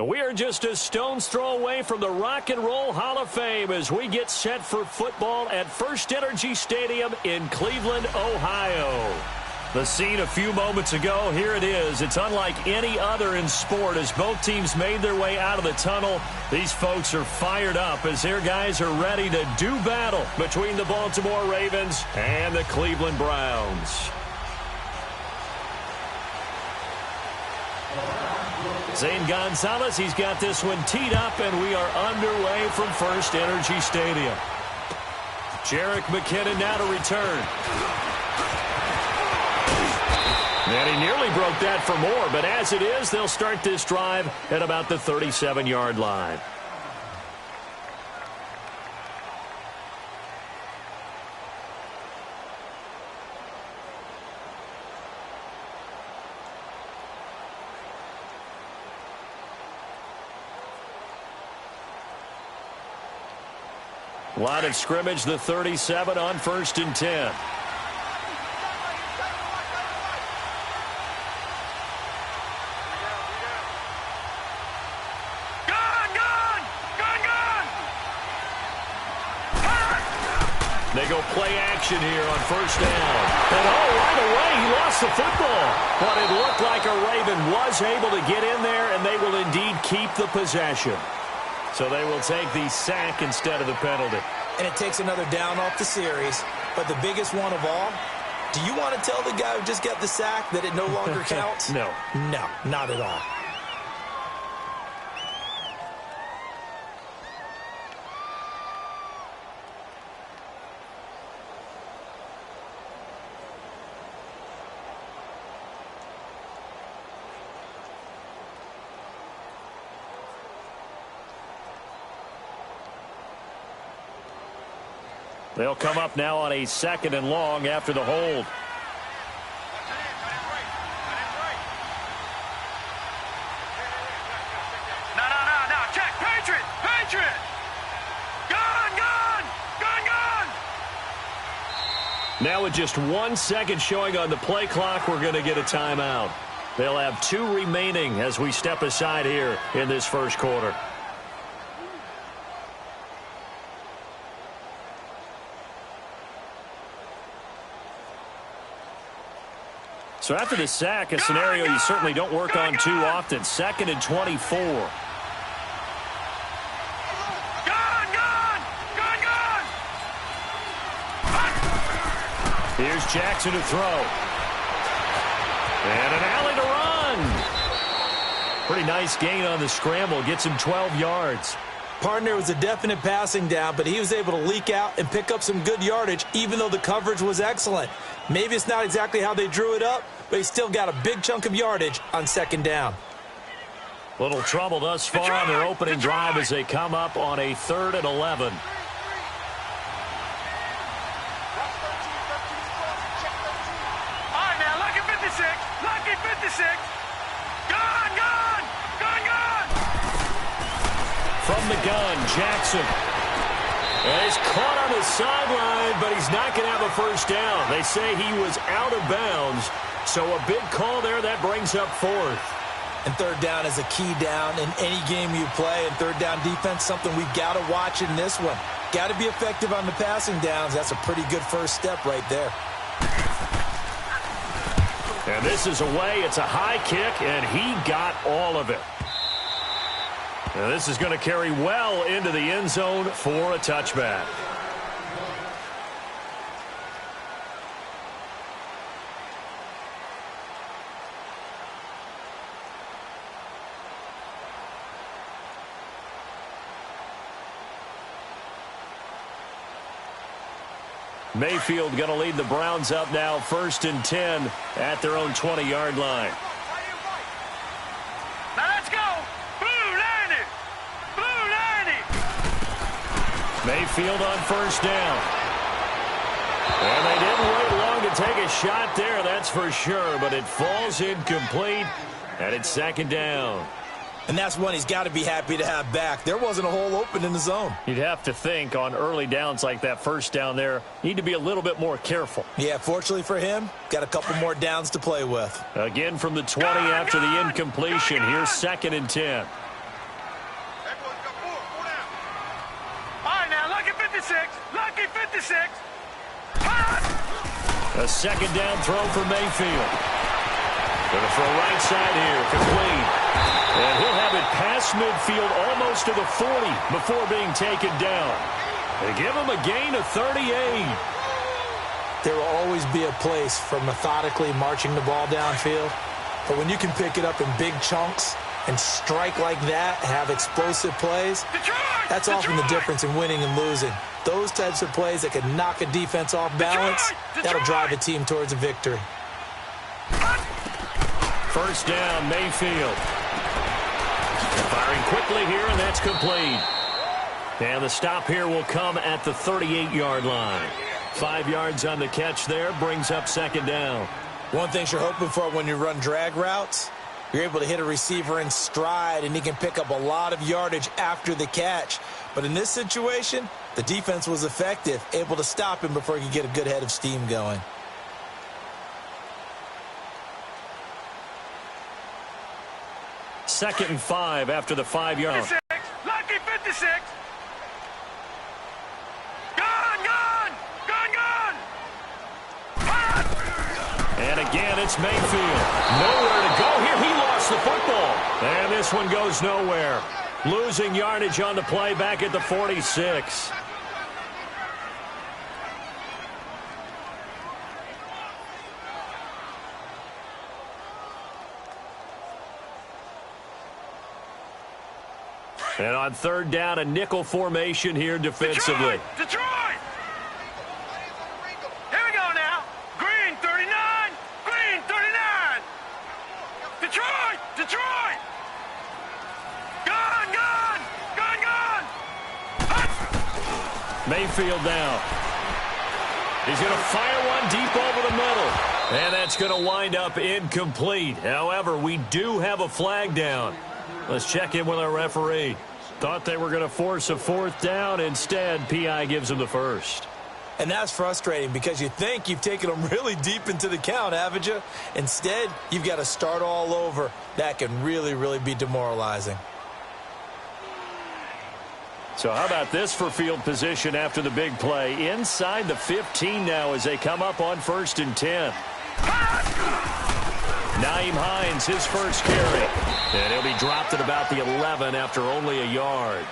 We are just a stone's throw away from the Rock and Roll Hall of Fame as we get set for football at First Energy Stadium in Cleveland, Ohio. The scene a few moments ago, here it is. It's unlike any other in sport as both teams made their way out of the tunnel. These folks are fired up as their guys are ready to do battle between the Baltimore Ravens and the Cleveland Browns. Zane Gonzalez, he's got this one teed up, and we are underway from First Energy Stadium. Jerick McKinnon now to return. And he nearly broke that for more, but as it is, they'll start this drive at about the 37-yard line. Line of scrimmage, the 37 on 1st and 10. They go play action here on 1st down. And right away, he lost the football. But it looked like a Raven was able to get in there, and they will indeed keep the possession. So they will take the sack instead of the penalty. And it takes another down off the series. But the biggest one of all, do you want to tell the guy who just got the sack that it no longer counts? No. No, not at all. They'll come up now on a 2nd and long after the hold. No. Check. Patriot. Gone. Now with just 1 second showing on the play clock, we're going to get a timeout. They'll have 2 remaining as we step aside here in this first quarter. So after the sack, a scenario you certainly don't work on too often. 2nd and 24. Here's Jackson to throw. And an alley to run. Pretty nice gain on the scramble. Gets him 12 yards. Partner was a definite passing down, but he was able to leak out and pick up some good yardage, even though the coverage was excellent. Maybe it's not exactly how they drew it up, but he still got a big chunk of yardage on 2nd down. Little trouble thus far on their opening drive as they come up on a 3rd and 11. All right, now, lucky 56. Gone. From the gun, Jackson. And he's caught on the sideline, but he's not going to have a first down. They say he was out of bounds, so a big call there. That brings up 4th. And 3rd down is a key down in any game you play. And 3rd down defense, something we've got to watch in this one. Got to be effective on the passing downs. That's a pretty good first step right there. And this is away. It's a high kick, and he got all of it. Now this is going to carry well into the end zone for a touchback. Mayfield going to lead the Browns up now 1st and 10 at their own 20-yard line. Now let's go. Blue 90. Mayfield on 1st down. And they didn't wait long to take a shot there, that's for sure, but it falls incomplete, and it's 2nd down. And that's one he's got to be happy to have back. There wasn't a hole open in the zone. You'd have to think on early downs like that 1st down there, need to be a little bit more careful. Yeah, fortunately for him, got a couple more downs to play with. Again from the 20 after the incompletion. Here's 2nd and 10. 56. Lucky 56. Pass. A second down throw for Mayfield. Going to throw right side here, complete. And he'll have it past midfield almost to the 40 before being taken down. They give him a gain of 38. There will always be a place for methodically marching the ball downfield. But when you can pick it up in big chunks and strike like that, have explosive plays, that's often the difference in winning and losing. Those types of plays that can knock a defense off balance, that'll drive a team towards a victory. First down, Mayfield. Firing quickly here, and that's complete. And the stop here will come at the 38-yard line. 5 yards on the catch there, brings up second down. One thing you're hoping for when you run drag routes, you're able to hit a receiver in stride, and he can pick up a lot of yardage after the catch. But in this situation, the defense was effective, able to stop him before he could get a good head of steam going. Second and 5 after the 5-yard. Lucky 56. Gone. And again, it's Mayfield. Nowhere to go here. He lost the football. And this one goes nowhere. Losing yardage on the play back at the 46. And on third down, a nickel formation here defensively. Detroit! Here we go now. Green 39. Green 39. Detroit! Gone. Mayfield down. He's going to fire one deep over the middle. And that's going to wind up incomplete. However, we do have a flag down. Let's check in with our referee. Thought they were going to force a fourth down. Instead, PI gives them the first. And that's frustrating because you think you've taken them really deep into the count, haven't you? Instead, you've got to start all over. That can really, really be demoralizing. So how about this for field position after the big play? Inside the 15 now as they come up on 1st and 10. Nyheim Hines, his first carry. And he'll be dropped at about the 11 after only a yard.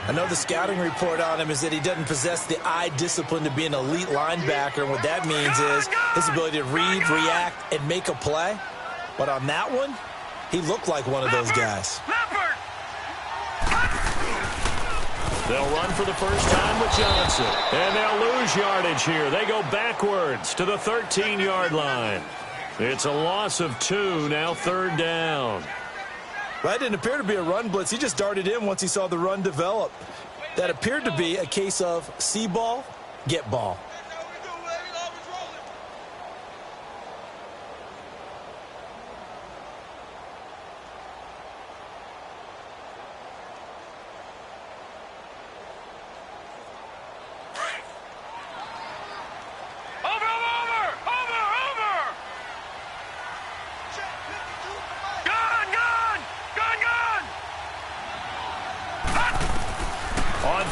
I know the scouting report on him is that he doesn't possess the eye discipline to be an elite linebacker. And what that means is his ability to read, react, and make a play. But on that one, he looked like one of those guys. They'll run for the first time with Johnson. And they'll lose yardage here. They go backwards to the 13-yard line. It's a loss of 2, now third down. That didn't appear to be a run blitz. He just darted in once he saw the run develop. That appeared to be a case of see ball, get ball.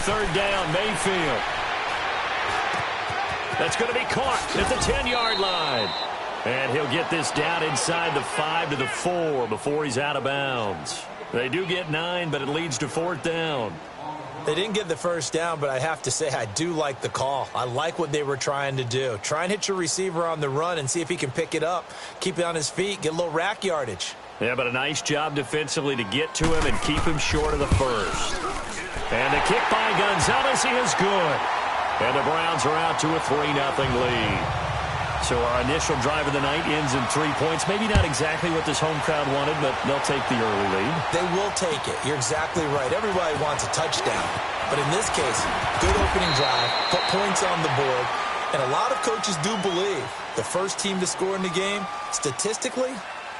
Third down, Mayfield. That's going to be caught at the 10-yard line. And he'll get this down inside the 5 to the 4 before he's out of bounds. They do get 9, but it leads to fourth down. They didn't get the first down, but I have to say I do like the call. I like what they were trying to do. Try and hit your receiver on the run and see if he can pick it up. Keep it on his feet, get a little rack yardage. Yeah, but a nice job defensively to get to him and keep him short of the first. And the kick by Gonzalez is good. And the Browns are out to a 3-0 lead. So our initial drive of the night ends in 3 points. Maybe not exactly what this home crowd wanted, but they'll take the early lead. They will take it. You're exactly right. Everybody wants a touchdown. But in this case, good opening drive, put points on the board. And a lot of coaches do believe the first team to score in the game, statistically,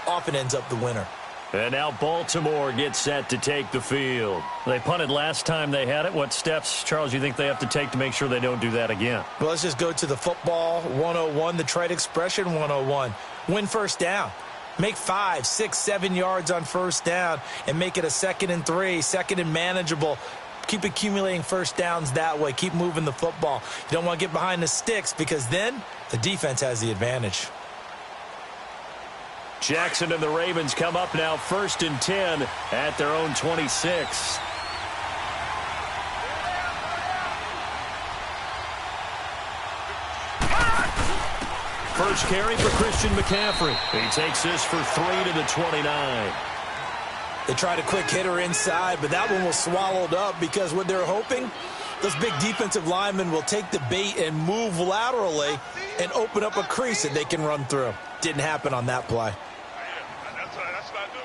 often ends up the winner. And now Baltimore gets set to take the field. They punted last time they had it. What steps, Charles, you think they have to take to make sure they don't do that again? Well, let's just go to the football 101, the trite expression 101. Win first down. Make 5, 6, 7 yards on first down and make it a 2nd and 3, second and manageable. Keep accumulating first downs that way. Keep moving the football. You don't want to get behind the sticks because then the defense has the advantage. Jackson and the Ravens come up now 1st and 10 at their own 26. First carry for Christian McCaffrey. He takes this for 3 to the 29. They tried a quick hitter inside, but that one was swallowed up because what they're hoping, those big defensive linemen will take the bait and move laterally and open up a crease that they can run through. Didn't happen on that play. That's what I do.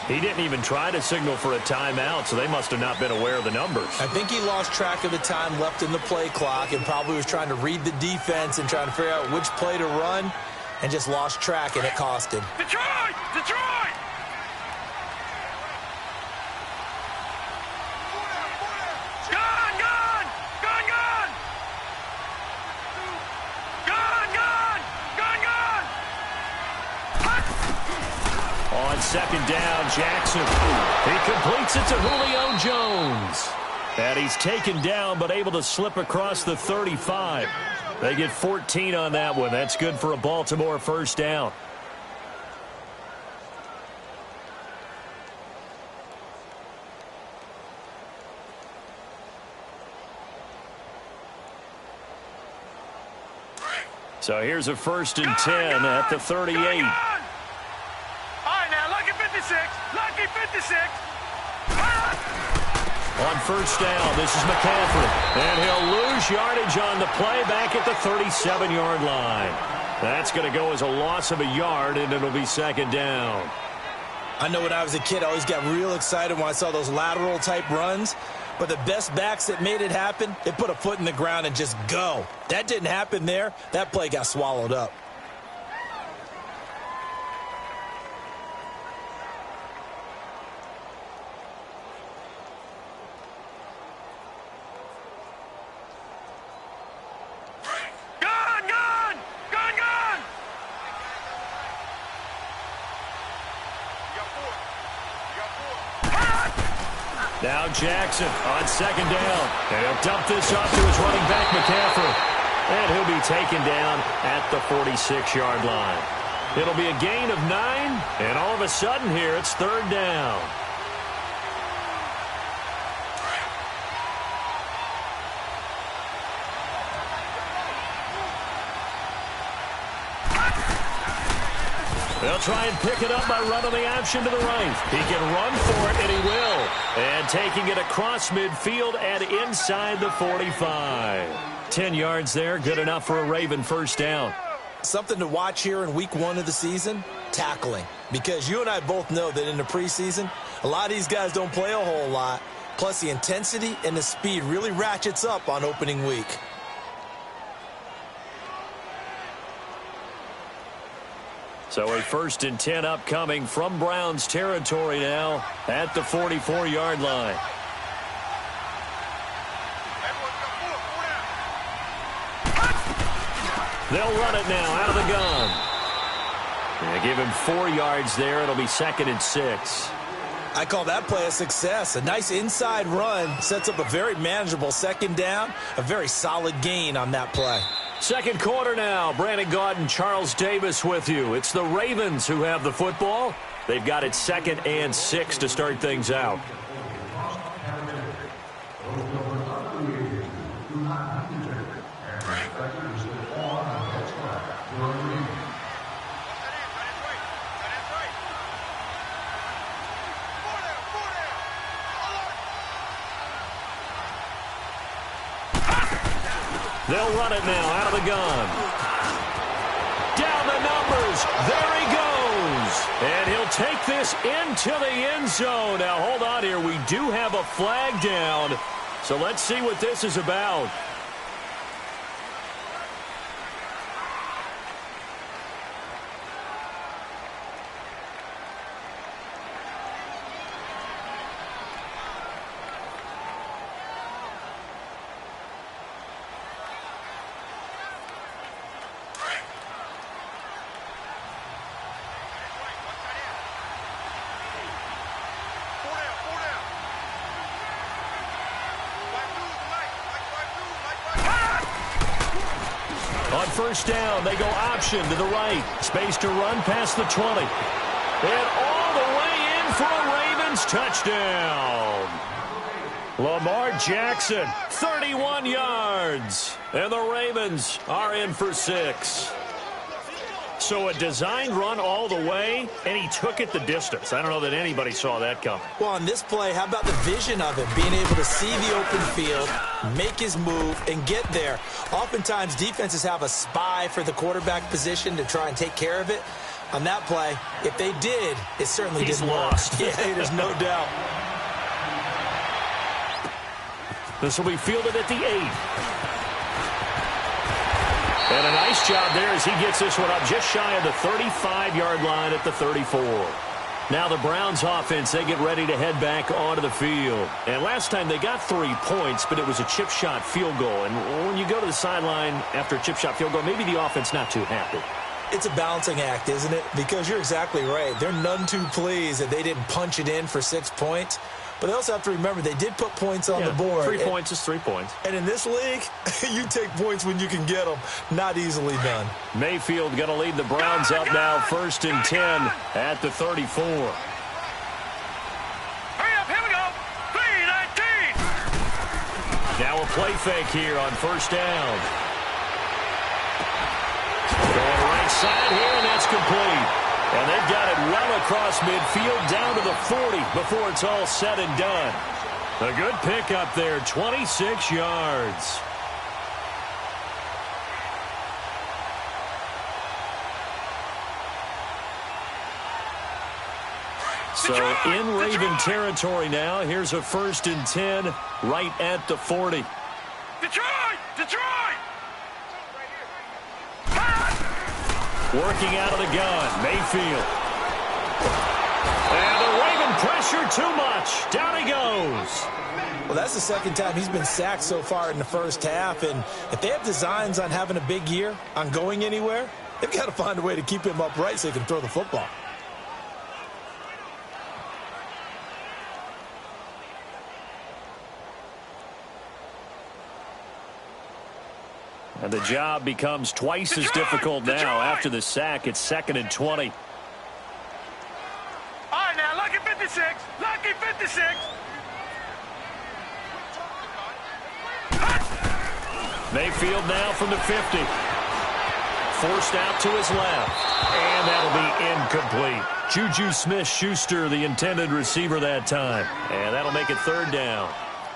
He didn't even try to signal for a timeout, so they must have not been aware of the numbers. I think he lost track of the time left in the play clock and probably was trying to read the defense and trying to figure out which play to run and just lost track, and it cost him. Detroit! Detroit! Gone! Gone! Gone! Gone! Gone! Gone! Gone! Gone! On 2nd down, Jackson. He completes it to Julio Jones. And he's taken down but able to slip across the 35. They get 14 on that one. That's good for a Baltimore first down. So here's a 1st and 10 at the 38. All right, now, lucky 56. Lucky 56. On 1st down, this is McCaffrey. And he'll lose yardage on the play back at the 37-yard line. That's going to go as a loss of a yard, and it'll be 2nd down. I know when I was a kid, I always got real excited when I saw those lateral-type runs. But the best backs that made it happen, they put a foot in the ground and just go. That didn't happen there. That play got swallowed up. Now Jackson on 2nd down. And he'll dump this off to his running back, McCaffrey. And he'll be taken down at the 46-yard line. It'll be a gain of 9, and all of a sudden here it's 3rd down. They'll try and pick it up by running the option to the right. He can run for it, and he will. And taking it across midfield and inside the 45. 10 yards there, good enough for a Raven first down. Something to watch here in week 1 of the season, tackling. Because you and I both know that in the preseason, a lot of these guys don't play a whole lot. Plus, the intensity and the speed really ratchets up on opening week. So a 1st and 10 upcoming from Browns territory now at the 44-yard line. They'll run it now out of the gun. Yeah, give him 4 yards there. It'll be 2nd and 6. I call that play a success. A nice inside run sets up a very manageable 2nd down. A very solid gain on that play. 2nd quarter now. Brandon Gaudin, Charles Davis with you. It's the Ravens who have the football. They've got it 2nd and 6 to start things out. They'll run it now out of the gun. Down the numbers. There he goes. take this into the end zone. Now, hold on here. We do have a flag down. So let's see what this is about. On first down, they go option to the right. Space to run past the 20. And all the way in for a Ravens touchdown. Lamar Jackson, 31 yards. And the Ravens are in for 6. So a designed run all the way, and he took it the distance. I don't know that anybody saw that coming. Well, on this play, how about the vision of it? Being able to see the open field, make his move, and get there. Oftentimes, defenses have a spy for the quarterback position to try and take care of it. On that play, if they did, it certainly didn't work. Yeah, there's no doubt. This will be fielded at the 8. And a nice job there as he gets this one up just shy of the 35-yard line at the 34. Now the Browns offense, they get ready to head back onto the field. And last time they got 3 points, but it was a chip shot field goal. And when you go to the sideline after a chip shot field goal, maybe the offense not too happy. It's a balancing act, isn't it? Because you're exactly right. They're none too pleased that they didn't punch it in for 6 points. But they also have to remember they did put points on the board. 3 points is 3 points. And in this league, you take points when you can get them. Not easily done. Mayfield going to lead the Browns up now, 1st and 10 at the 34. Hurry up, here we go. 3-19. Now a play fake here on first down. Going right side here, and that's complete. And they've got it well across midfield down to the 40 before it's all said and done. A good pickup there, 26 yards. So in Raven territory now, here's a 1st and 10 right at the 40. Detroit! Working out of the gun, Mayfield. And the Raven pressure too much. Down he goes. Well, that's the second time he's been sacked so far in the first half. And if they have designs on having a big year, on going anywhere, they've got to find a way to keep him upright so he can throw the football. And the job becomes twice as difficult now after the sack. It's 2nd and 20. All right, now, lucky 56. Lucky 56. Mayfield now from the 50. Forced out to his left. And that'll be incomplete. Juju Smith-Schuster, the intended receiver that time. And that'll make it 3rd down.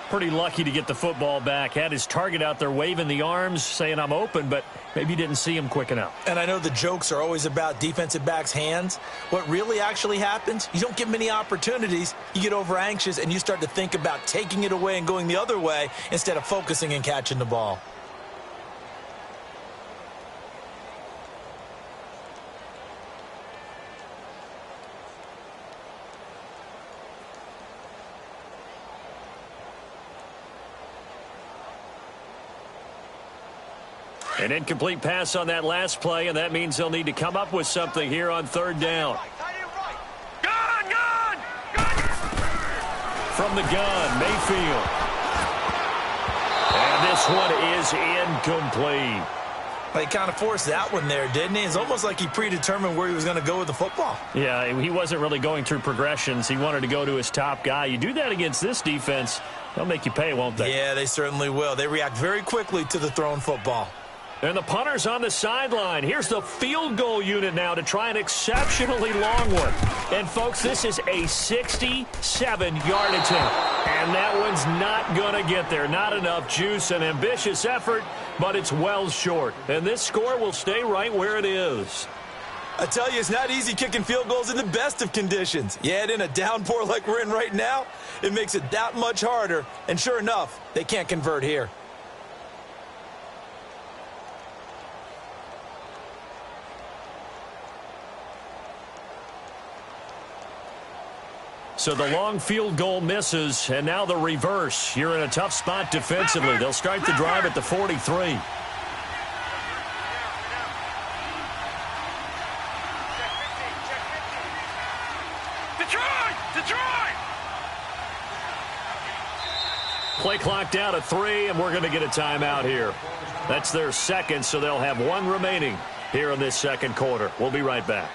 Pretty lucky to get the football back. Had his target out there waving the arms, saying I'm open, but maybe didn't see him quick enough. And I know the jokes are always about defensive backs' hands. What really actually happens, you don't get many opportunities, you get over anxious, and you start to think about taking it away and going the other way instead of focusing and catching the ball. An incomplete pass on that last play, and that means they'll need to come up with something here on 3rd down. Gun! From the gun, Mayfield. And this one is incomplete. Well, he kind of forced that one there, didn't he? It's almost like he predetermined where he was going to go with the football. Yeah, he wasn't really going through progressions. He wanted to go to his top guy. You do that against this defense, they'll make you pay, won't they? Yeah, they certainly will. They react very quickly to the thrown football. And the punter's on the sideline. Here's the field goal unit now to try an exceptionally long one. And, folks, this is a 67-yard attempt. And that one's not going to get there. Not enough juice, an ambitious effort, but it's well short. And this score will stay right where it is. I tell you, it's not easy kicking field goals in the best of conditions. Yet in a downpour like we're in right now, it makes it that much harder. And sure enough, they can't convert here. So the long field goal misses, and now the reverse. You're in a tough spot defensively. They'll start the drive at the 43. Play clock down to 3, and we're going to get a timeout here. That's their second, so they'll have 1 remaining here in this second quarter. We'll be right back.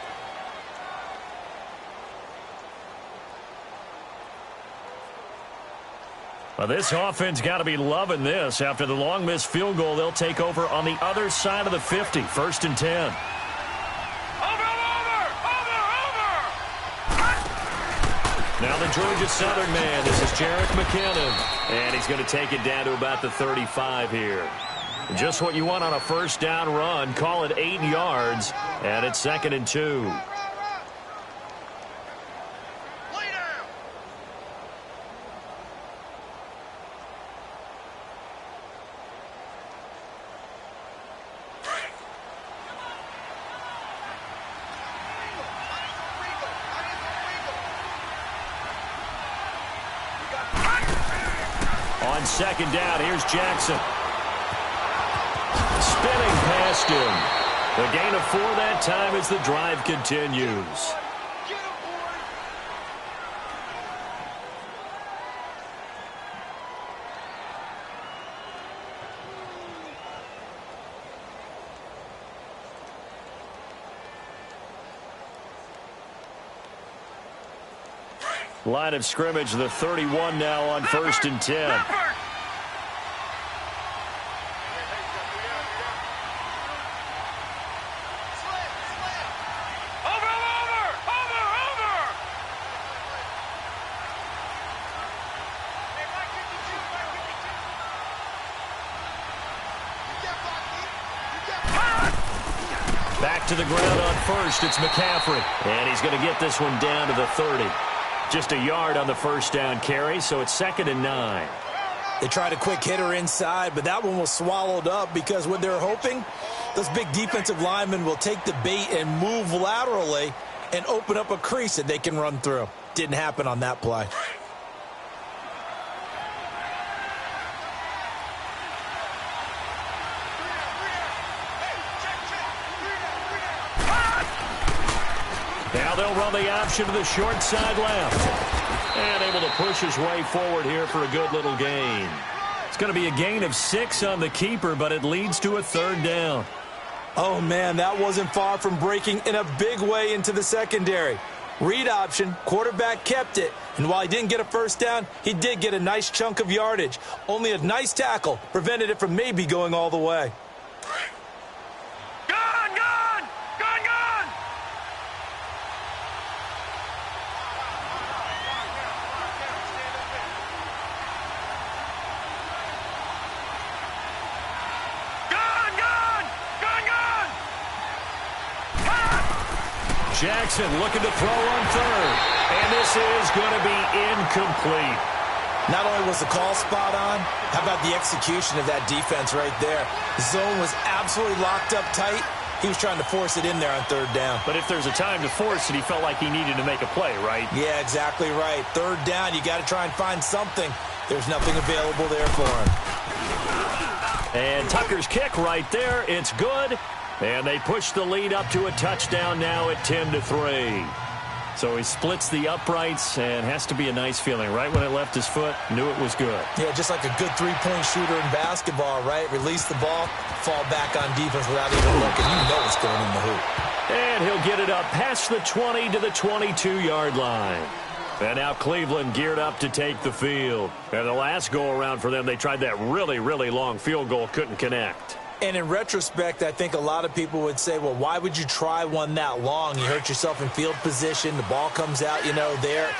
Well, this offense got to be loving this. After the long missed field goal, they'll take over on the other side of the 50, 1st and 10. Now the Georgia Southern man, this is Jarek McKinnon, and he's going to take it down to about the 35 here. Just what you want on a first down run. Call it 8 yards, and it's 2nd and 2. On 2nd down, here's Jackson. Spinning past him. The gain of 4 that time as the drive continues. Line of scrimmage, the 31 now on 1st and 10. Back to the ground on 1st, it's McCaffrey. And he's going to get this one down to the 30. Just a yard on the first down carry, so it's 2nd and 9. They tried a quick hitter inside, but that one was swallowed up because what they're hoping, those big defensive linemen will take the bait and move laterally and open up a crease that they can run through. Didn't happen on that play. Now they'll run the option to the short side left. And able to push his way forward here for a good little gain. It's going to be a gain of 6 on the keeper, but it leads to a 3rd down. Oh, man, that wasn't far from breaking in a big way into the secondary. Read option, quarterback kept it, and while he didn't get a first down, he did get a nice chunk of yardage. Only a nice tackle prevented it from maybe going all the way. Jackson looking to throw on 3rd. And this is going to be incomplete. Not only was the call spot on, how about the execution of that defense right there? The zone was absolutely locked up tight. He was trying to force it in there on 3rd down. But if there's a time to force it, he felt like he needed to make a play, right? Yeah, exactly right. 3rd down, you got to try and find something. There's nothing available there for him. And Tucker's kick right there. It's good. And they push the lead up to a touchdown now at 10-3. So he splits the uprights and has to be a nice feeling. Right when it left his foot, knew it was good. Yeah, just like a good three-point shooter in basketball, right? Release the ball, fall back on defense without even looking. You know it's going in the hoop. And he'll get it up past the 20 to the 22-yard line. And now Cleveland geared up to take the field. And the last go-around for them, they tried that really, really long field goal, couldn't connect. And in retrospect, I think a lot of people would say, well, why would you try one that long? You hurt yourself in field position. The ball comes out, there.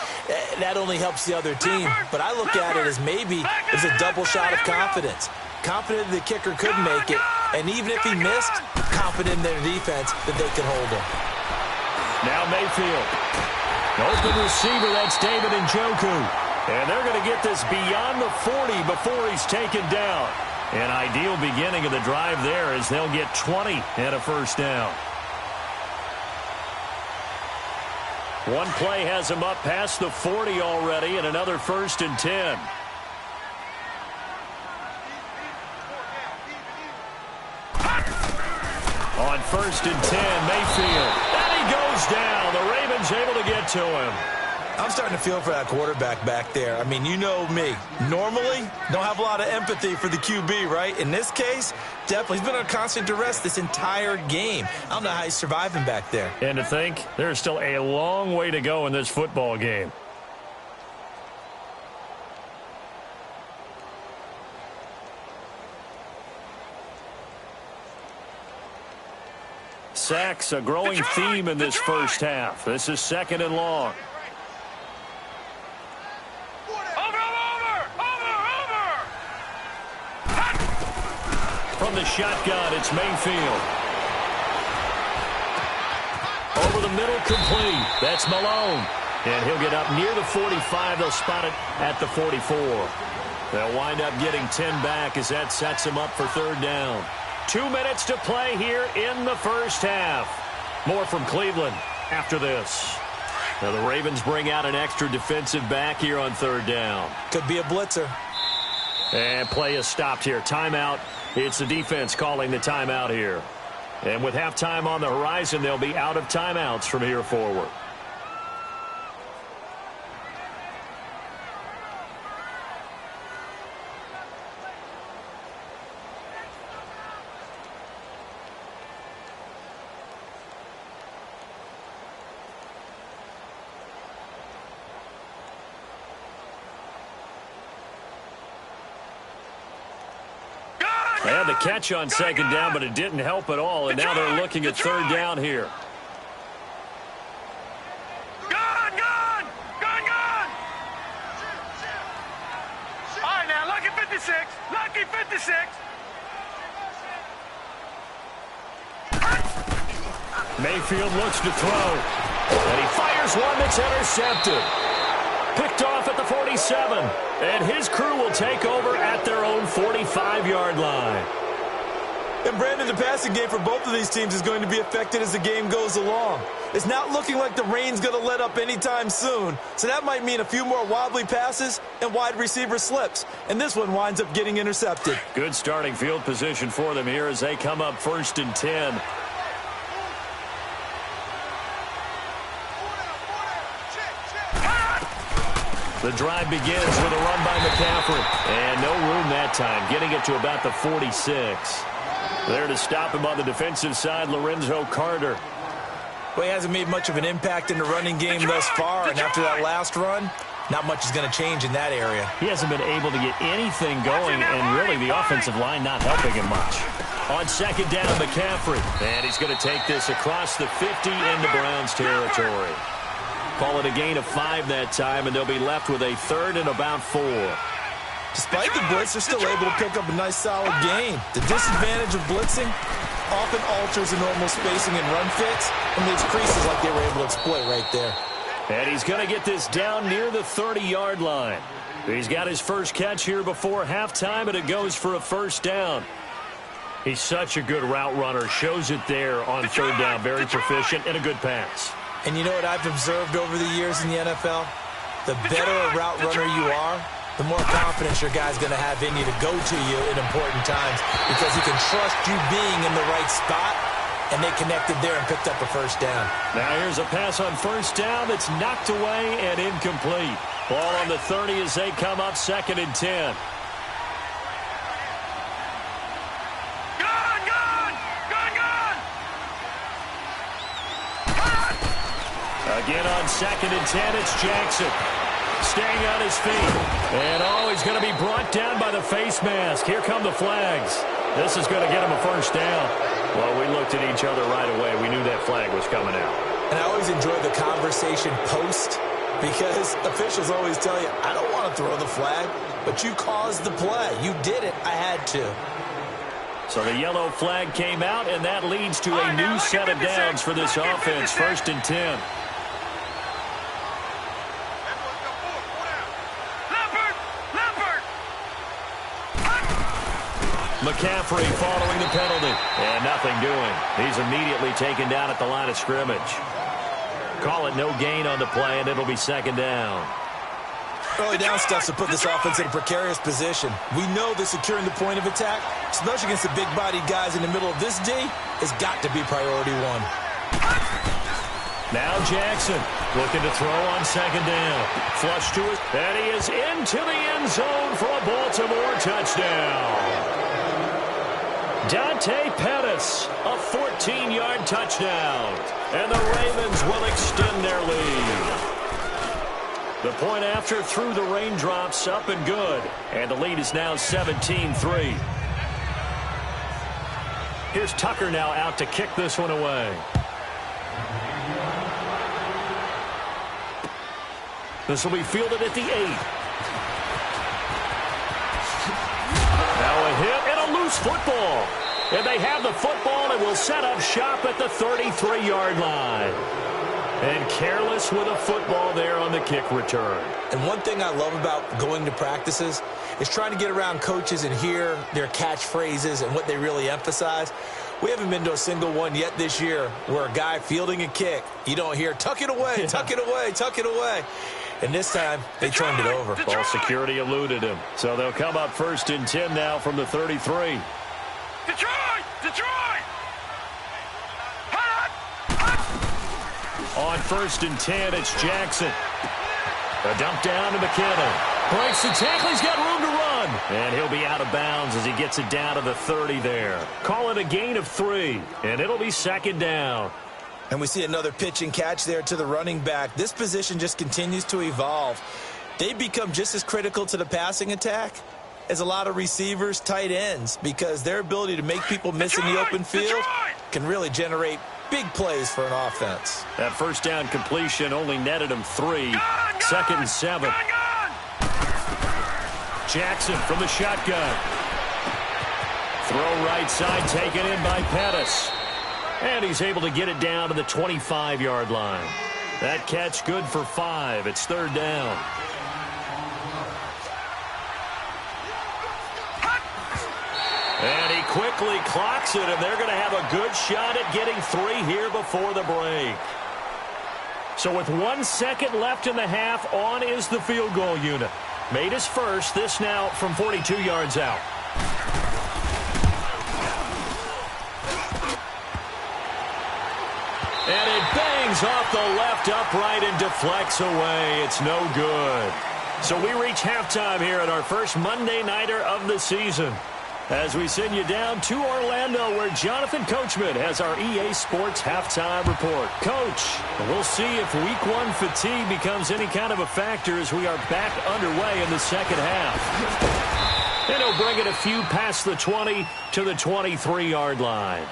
That only helps the other team. But I look at it as maybe it's a double shot of confidence. Confident the kicker could make it. And even if he missed, confident in their defense that they could hold him. Now Mayfield. Open receiver, that's David Njoku. And they're going to get this beyond the 40 before he's taken down. An ideal beginning of the drive there as they'll get 20 and a first down. One play has him up past the 40 already and another 1st and 10. On 1st and 10, Mayfield. And he goes down. The Ravens able to get to him. I'm starting to feel for that quarterback back there. I mean, you know me. Normally, don't have a lot of empathy for the QB, right? In this case, definitely. He's been under constant duress this entire game. I don't know how he's surviving back there. And to think, there's still a long way to go in this football game. Sacks, a growing theme in this first half. This is 2nd and long. From the shotgun, it's Mayfield. Over the middle, complete. That's Malone. And he'll get up near the 45. They'll spot it at the 44. They'll wind up getting 10 back as that sets them up for 3rd down. 2 minutes to play here in the first half. More from Cleveland after this. Now the Ravens bring out an extra defensive back here on 3rd down. Could be a blitzer. And play is stopped here. Timeout. It's the defense calling the timeout here. And with halftime on the horizon, they'll be out of timeouts from here forward. They had the catch on 2nd down, but it didn't help at all, and now they're looking at 3rd down here. Gone! All right, now, lucky 56. Lucky 56. Mayfield looks to throw, and he fires one that's intercepted. Picked off at the 47, and his crew will take over at their own 45-yard line. And Brandon, the passing game for both of these teams is going to be affected as the game goes along. It's not looking like the rain's going to let up anytime soon, so that might mean a few more wobbly passes and wide receiver slips, and this one winds up getting intercepted. Good starting field position for them here as they come up 1st and 10. The drive begins with a run by McCaffrey. And no room that time, getting it to about the 46. There to stop him on the defensive side, Lorenzo Carter. Well, he hasn't made much of an impact in the running game thus far, and after that last run, not much is going to change in that area. He hasn't been able to get anything going, and really the offensive line not helping him much. On 2nd down, McCaffrey. And he's going to take this across the 50 into Browns territory. Call it a gain of 5 that time, and they'll be left with a 3rd and about 4. Despite the blitz, they're still able to pick up a nice solid gain. The disadvantage of blitzing often alters the normal spacing and run fits and leaves creases like they were able to exploit right there. And he's going to get this down near the 30-yard line. He's got his first catch here before halftime, and it goes for a 1st down. He's such a good route runner. Shows it there on 3rd down. Very proficient and a good pass. And you know what I've observed over the years in the NFL? The better a route runner you are, the more confidence your guy's going to have in you to go to you in important times because he can trust you being in the right spot, and they connected there and picked up a 1st down. Now here's a pass on 1st down that's knocked away and incomplete. Ball on the 30 as they come up 2nd and 10. Again on 2nd and 10, it's Jackson. Staying on his feet. And he's going to be brought down by the face mask. Here come the flags. This is going to get him a 1st down. Well, we looked at each other right away. We knew that flag was coming out. And I always enjoy the conversation post because officials always tell you, I don't want to throw the flag, but you caused the play. You did it. I had to. So the yellow flag came out, and that leads to a new set of downs for this offense. 1st and 10. McCaffrey following the penalty, and nothing doing. He's immediately taken down at the line of scrimmage. Call it no gain on the play, and it'll be 2nd down. Early down stuff to put this offense in a precarious position. We know that securing the point of attack, especially against the big-bodied guys in the middle of this D, has got to be priority one. Now Jackson looking to throw on 2nd down. Flush to it, and he is into the end zone for a Baltimore touchdown. Dante Pettis, a 14-yard touchdown. And the Ravens will extend their lead. The point after through the raindrops, up and good. And the lead is now 17-3. Here's Tucker now out to kick this one away. This will be fielded at the 8. Now a hit and a loose football. And they have the football and will set up shop at the 33-yard line. And careless with a football there on the kick return. And one thing I love about going to practices is trying to get around coaches and hear their catchphrases and what they really emphasize. We haven't been to a single one yet this year where a guy fielding a kick, you don't hear, tuck it away, tuck it away, tuck it away. And this time, they turned it over. Ball security eluded him. So they'll come up 1st and 10 now from the 33. Detroit! Detroit! On 1st and 10, it's Jackson. A dump down to McKinnon. Breaks the tackle. He's got room to run. And he'll be out of bounds as he gets it down to the 30 there. Call it a gain of 3. And it'll be 2nd down. And we see another pitch and catch there to the running back. This position just continues to evolve. They become just as critical to the passing attack as a lot of receivers, tight ends, because their ability to make people miss in the open field can really generate big plays for an offense. That 1st down completion only netted him 3. 2nd and 7. Jackson from the shotgun. Throw right side taken in by Pettis. And he's able to get it down to the 25-yard line. That catch good for 5. It's 3rd down. And he quickly clocks it, and they're going to have a good shot at getting 3 here before the break. So with 1 second left in the half, on is the field goal unit. Made his first, this now from 42 yards out. And it bangs off the left upright and deflects away. It's no good. So we reach halftime here at our first Monday Nighter of the season, as we send you down to Orlando, where Jonathan Coachman has our EA Sports halftime report. Coach, we'll see if week 1 fatigue becomes any kind of a factor as we are back underway in the 2nd half. And he'll bring it a few past the 20 to the 23-yard line.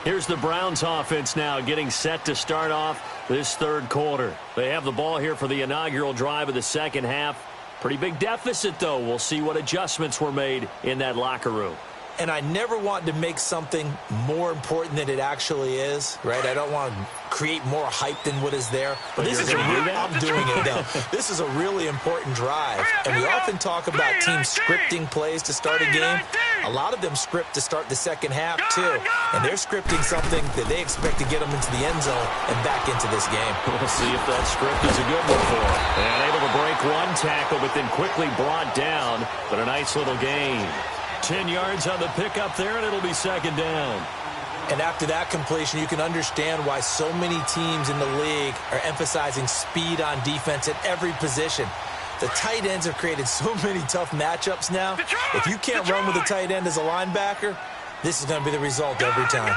Here's the Browns offense now getting set to start off this 3rd quarter. They have the ball here for the inaugural drive of the 2nd half. Pretty big deficit, though. We'll see what adjustments were made in that locker room. And I never want to make something more important than it actually is, right? I don't want to create more hype than what is there. But this is I'm doing it, though. This is a really important drive. And we often talk about teams scripting plays to start a game. A lot of them script to start the 2nd half, too. And they're scripting something that they expect to get them into the end zone and back into this game. We'll see if that script is a good one for them. And able to break 1 tackle, but then quickly brought down. But a nice little gain. 10 yards on the pickup there, and it'll be 2nd down. And after that completion, you can understand why so many teams in the league are emphasizing speed on defense at every position. The tight ends have created so many tough matchups now. If you can't run with a tight end as a linebacker, this is going to be the result every time.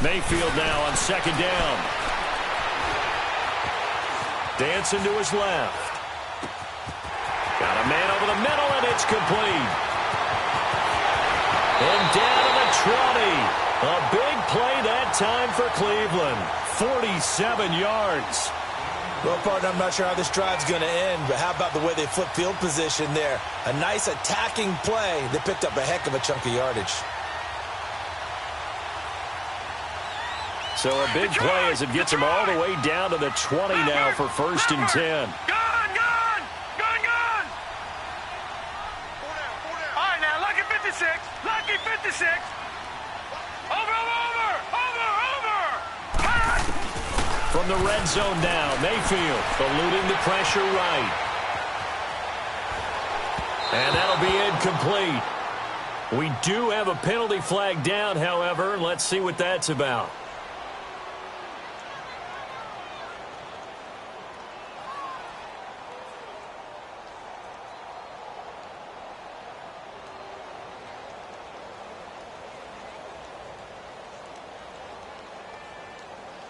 Mayfield now on 2nd down. Dancing to his left. Got a man over the middle, and it's complete. And down to the 20. A big play that time for Cleveland. 47 yards. Well, partner, I'm not sure how this drive's going to end, but how about the way they flip field position there? A nice attacking play. They picked up a heck of a chunk of yardage. So a big play as it gets them all the way down to the 20 now for 1st and 10. Gun! All right, now, lucky 56. Lucky 56. Over! From the red zone now, Mayfield eluding the pressure right. And that'll be incomplete. We do have a penalty flag down, however. Let's see what that's about.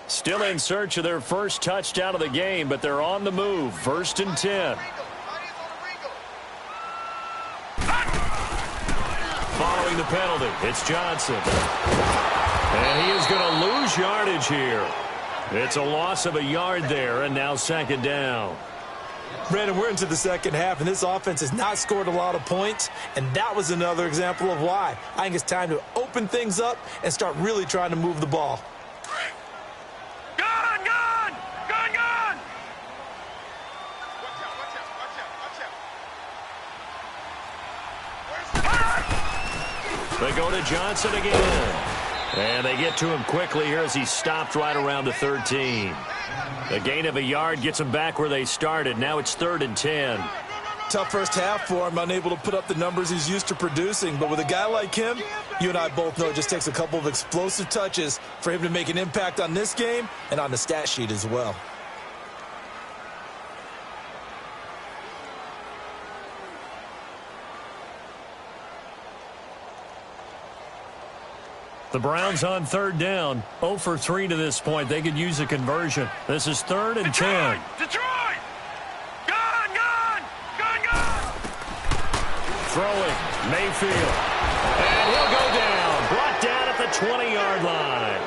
Still in search of their first touchdown of the game, but they're on the move. 1st and 10. Following the penalty, it's Johnson. And he is going to lose yardage here. It's a loss of a yard there, and now 2nd down. Brandon, we're into the second half, and this offense has not scored a lot of points, and that was another example of why. I think it's time to open things up and start really trying to move the ball. They go to Johnson again. And they get to him quickly here as he stopped right around the 13. A gain of a yard gets them back where they started. Now it's 3rd and 10. Tough first half for him, unable to put up the numbers he's used to producing. But with a guy like him, you and I both know it just takes a couple of explosive touches for him to make an impact on this game and on the stat sheet as well. The Browns on 3rd down. 0 for 3 to this point. They could use a conversion. This is 3rd and 10. Detroit! Gun! Throwing. Mayfield. And he'll go down. Brought down at the 20-yard line.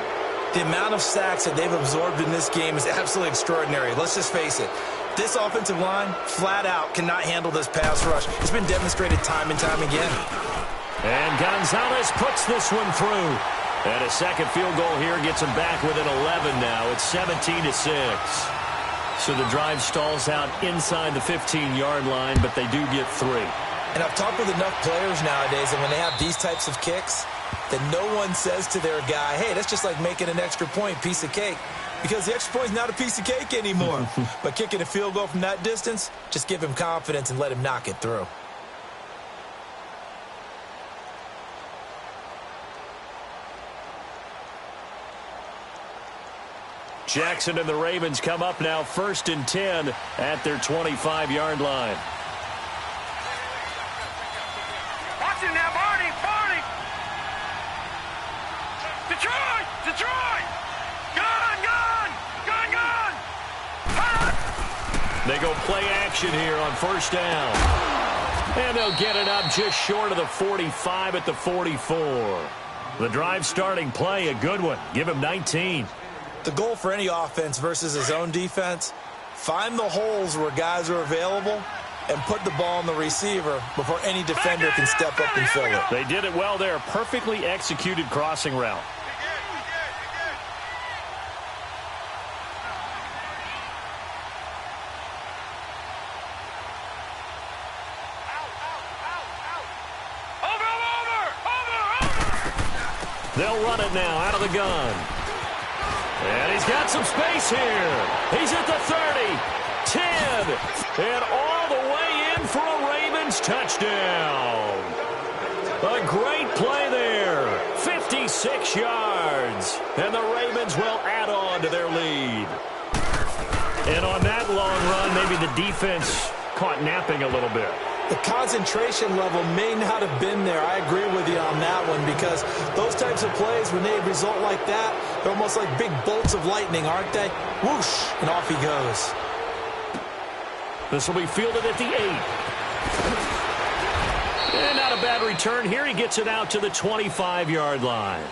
The amount of sacks that they've absorbed in this game is absolutely extraordinary. Let's just face it. This offensive line, flat out, cannot handle this pass rush. It's been demonstrated time and time again. And Gonzalez puts this one through. And a second field goal here gets them back within 11 now. It's 17-6. So the drive stalls out inside the 15-yard line, but they do get 3. And I've talked with enough players nowadays, and when they have these types of kicks, that no one says to their guy, hey, that's just like making an extra point, piece of cake. Because the extra point is not a piece of cake anymore. But kicking a field goal from that distance, just give him confidence and let him knock it through. Jackson and the Ravens come up now 1st and 10 at their 25-yard line. Watch it now, Barney! Detroit! Gun! They go play action here on 1st down. And they'll get it up just short of the 45 at the 44. The drive starting play, a good one. Give him 19. The goal for any offense versus his own defense, find the holes where guys are available and put the ball on the receiver before any defender can step up and fill it. They did it well there. Perfectly executed crossing route. They'll run it now out of the gun. And he's got some space here. He's at the 30, 10, and all the way in for a Ravens touchdown. A great play there. 56 yards. And the Ravens will add on to their lead. And on that long run, maybe the defense caught napping a little bit. The concentration level may not have been there. I agree with you on that one because those types of plays, when they result like that, they're almost like big bolts of lightning, aren't they? Whoosh, and off he goes. This will be fielded at the 8. And not a bad return here. He gets it out to the 25-yard line.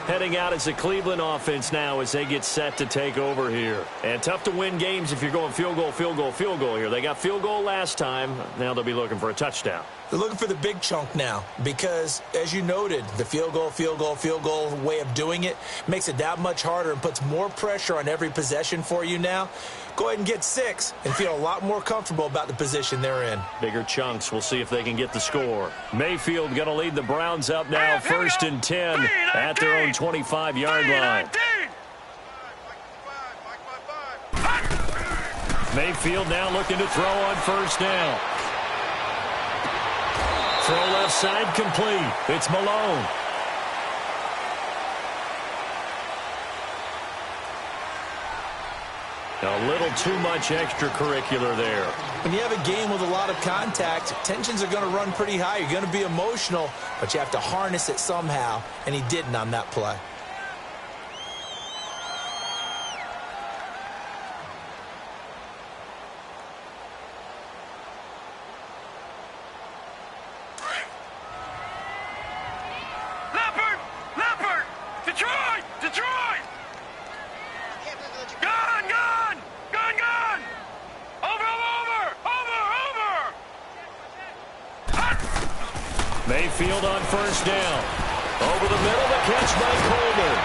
heading out as the Cleveland offense now as they get set to take over here. And tough to win games if you're going field goal, field goal, field goal here. They got field goal last time. Now they'll be looking for a touchdown. They're looking for the big chunk now because, as you noted, the field goal way of doing it makes it that much harder and puts more pressure on every possession for you now. Go ahead and get 6 and feel a lot more comfortable about the position they're in. Bigger chunks. We'll see if they can get the score. Mayfield going to lead the Browns up now, 1st and 10 at their own 25-yard line. Mayfield now looking to throw on 1st down. Throw left side complete. It's Malone. A little too much extracurricular there. When you have a game with a lot of contact, tensions are going to run pretty high. You're going to be emotional, but you have to harness it somehow, and he didn't on that play. Mayfield on 1st down. Over the middle, the catch by Coleman.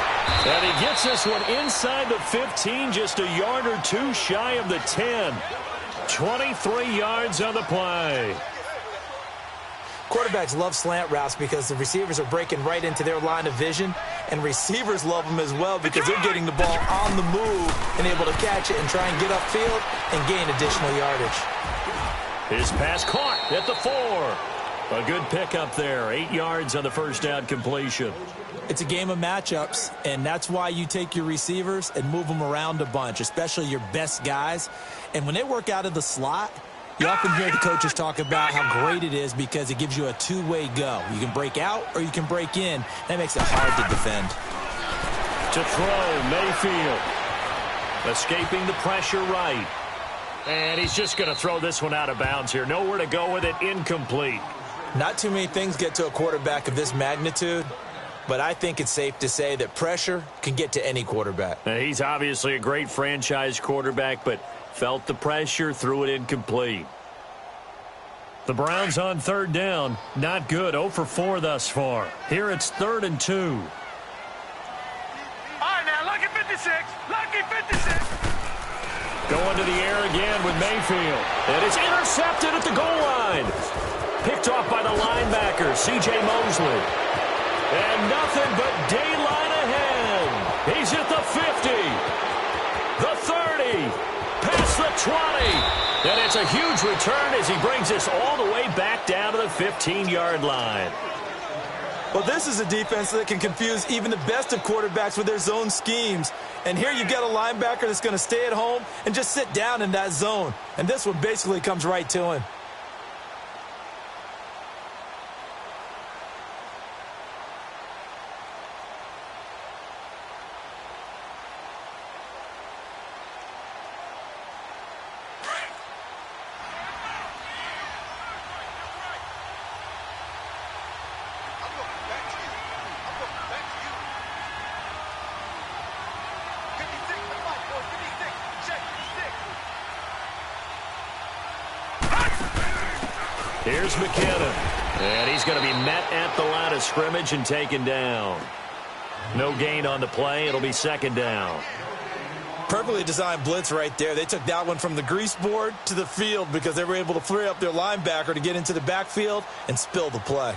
And he gets this one inside the 15, just a yard or 2 shy of the 10. 23 yards on the play. Quarterbacks love slant routes because the receivers are breaking right into their line of vision, and receivers love them as well because they're getting the ball on the move and able to catch it and try and get upfield and gain additional yardage. His pass caught at the 4. A good pickup there. 8 yards on the 1st down completion. It's a game of matchups, and that's why you take your receivers and move them around a bunch, especially your best guys. And when they work out of the slot, you often hear the coaches talk about how great it is because it gives you a two-way go. You can break out or you can break in. That makes it hard to defend. To throw, Mayfield. Escaping the pressure right. And he's just going to throw this one out of bounds here. Nowhere to go with it. Incomplete. Not too many things get to a quarterback of this magnitude, but I think it's safe to say that pressure can get to any quarterback. He's obviously a great franchise quarterback, but felt the pressure, threw it incomplete. The Browns on 3rd down. Not good. 0 for 4 thus far. Here it's 3rd and 2. All right, now, lucky 56. Lucky 56. Going to the air again with Mayfield. And it's intercepted at the goal line. Picked off by the linebacker, C.J. Mosley. And nothing but daylight ahead. He's at the 50, the 30, past the 20. And it's a huge return as he brings this all the way back down to the 15-yard line. Well, this is a defense that can confuse even the best of quarterbacks with their zone schemes. And here you've got a linebacker that's going to stay at home and just sit down in that zone. And this one basically comes right to him. Here's McKinnon. And he's going to be met at the line of scrimmage and taken down. No gain on the play. It'll be 2nd down. Perfectly designed blitz right there. They took that one from the grease board to the field because they were able to free up their linebacker to get into the backfield and spill the play.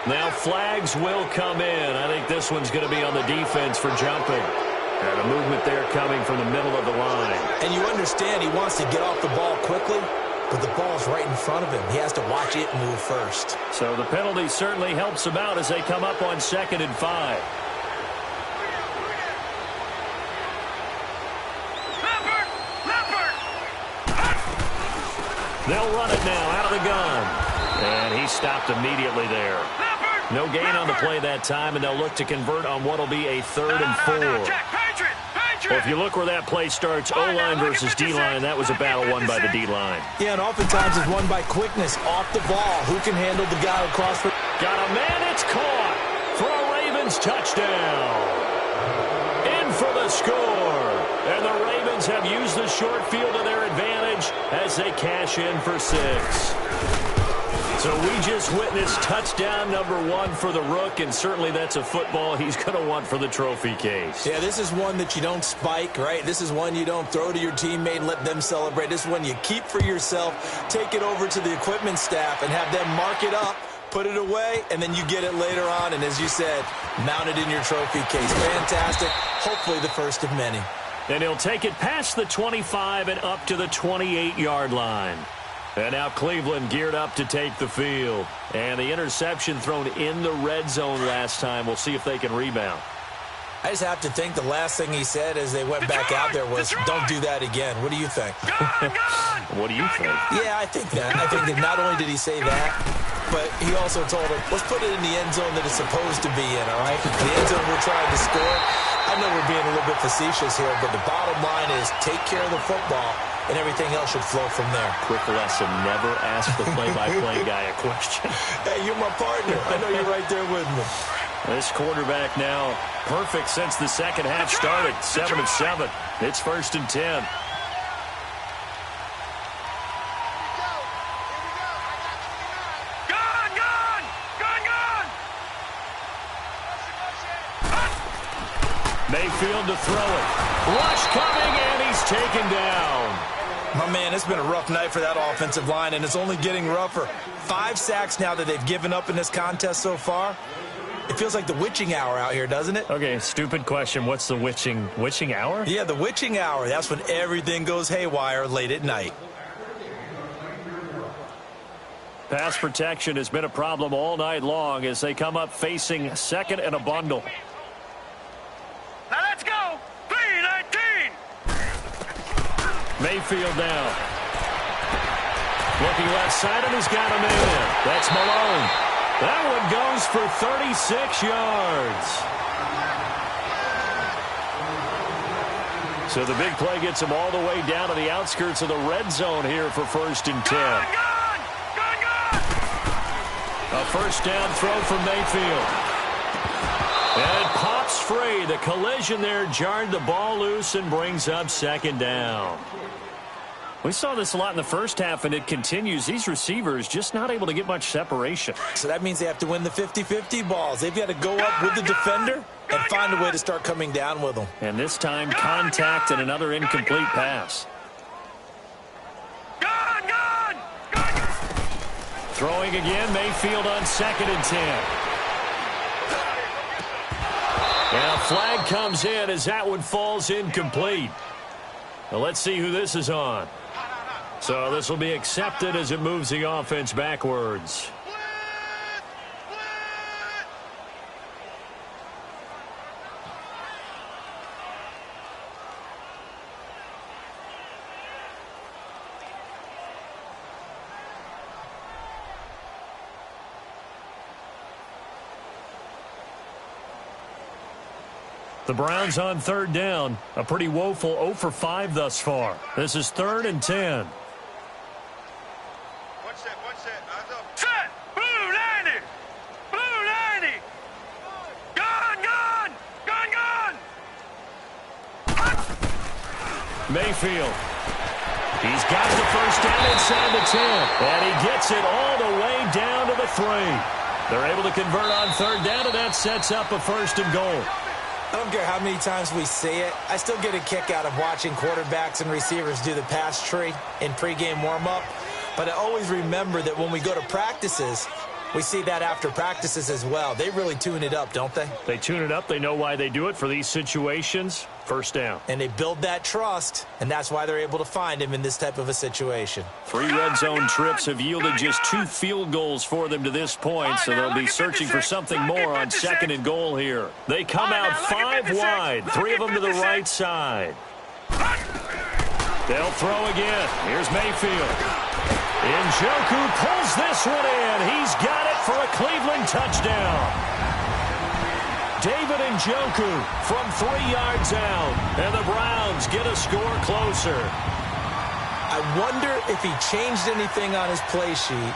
Now flags will come in. I think this one's going to be on the defense for jumping. And a movement there coming from the middle of the line. And you understand he wants to get off the ball quickly, but the ball's right in front of him. He has to watch it move first. So the penalty certainly helps him out as they come up on 2nd and 5. They'll run it now out of the gun. And he stopped immediately there. No gain on the play that time, and they'll look to convert on what will be a 3rd and 4. Well, if you look where that play starts, O-line versus D-line, that was a battle won by the D-line. Yeah, and oftentimes it's won by quickness off the ball. Who can handle the guy across the... Got a man, it's caught for a Ravens touchdown. In for the score. And the Ravens have used the short field to their advantage as they cash in for 6. So we just witnessed touchdown number 1 for the Rook, and certainly that's a football he's going to want for the trophy case. Yeah, this is one that you don't spike, right? This is one you don't throw to your teammate and let them celebrate. This is one you keep for yourself, take it over to the equipment staff, and have them mark it up, put it away, and then you get it later on, and as you said, mount it in your trophy case. Fantastic. Hopefully the first of many. And he'll take it past the 25 and up to the 28-yard line. And now Cleveland geared up to take the field. And the interception thrown in the red zone last time. We'll see if they can rebound. I just have to think the last thing he said as they went back out there was, don't do that again. What do you think? What do you think? Yeah, I think that. I think that not only did he say that, but he also told him, let's put it in the end zone that it's supposed to be in, all right? The end zone we're trying to score. I know we're being a little bit facetious here, but the bottom line is take care of the football, and everything else should flow from there. Quick lesson, never ask the play-by-play guy a question. Hey, you're my partner. I know you're right there with me. This quarterback now perfect since the second half started. 7 of 7. It's 1st and 10. Mayfield to throw it. Rush coming, and he's taken down. My man, it's been a rough night for that offensive line, and it's only getting rougher. 5 sacks now that they've given up in this contest so far. It feels like the witching hour out here, doesn't it? Okay, stupid question. What's the witching hour? Yeah, the witching hour. That's when everything goes haywire late at night. Pass protection has been a problem all night long as they come up facing second and a bundle. Now let's go. 3-19. Mayfield down. Looking left side, and he's got him in. That's Malone. That one goes for 36 yards. So the big play gets him all the way down to the outskirts of the red zone here for 1st and 10. Gun. A first down throw from Mayfield. And it pops free. The collision there jarred the ball loose and brings up 2nd down. We saw this a lot in the first half, and it continues. These receivers just not able to get much separation. So that means they have to win the 50-50 balls. They've got to go up with the defender and find a way to start coming down with them. And this time, contact and another incomplete pass. Gun. Throwing again, Mayfield on 2nd and 10. And a flag comes in as that one falls incomplete. Now let's see who this is on. So this will be accepted as it moves the offense backwards. The Browns on 3rd down. A pretty woeful 0 for 5 thus far. This is 3rd and 10. One set. Eyes up. Set. Blue 90. Blue 90. Gun. Mayfield. He's got the first down inside the 10. And he gets it all the way down to the 3. They're able to convert on 3rd down, and that sets up a 1st and goal. I don't care how many times we say it. I still get a kick out of watching quarterbacks and receivers do the pass tree in pregame warm-up. But I always remember that when we go to practices, we see that after practices as well. They really tune it up, don't they? They tune it up. They know why they do it for these situations. 1st down. And they build that trust, and that's why they're able to find him in this type of a situation. 3 red zone trips have yielded just 2 field goals for them to this point, so they'll be searching for something more on 2nd and goal here. They come out 5 wide, 3 of them to the right side. They'll throw again. Here's Mayfield. Njoku pulls this one in. He's got it for a Cleveland touchdown. David Njoku from 3 yards out. And the Browns get a score closer. I wonder if he changed anything on his play sheet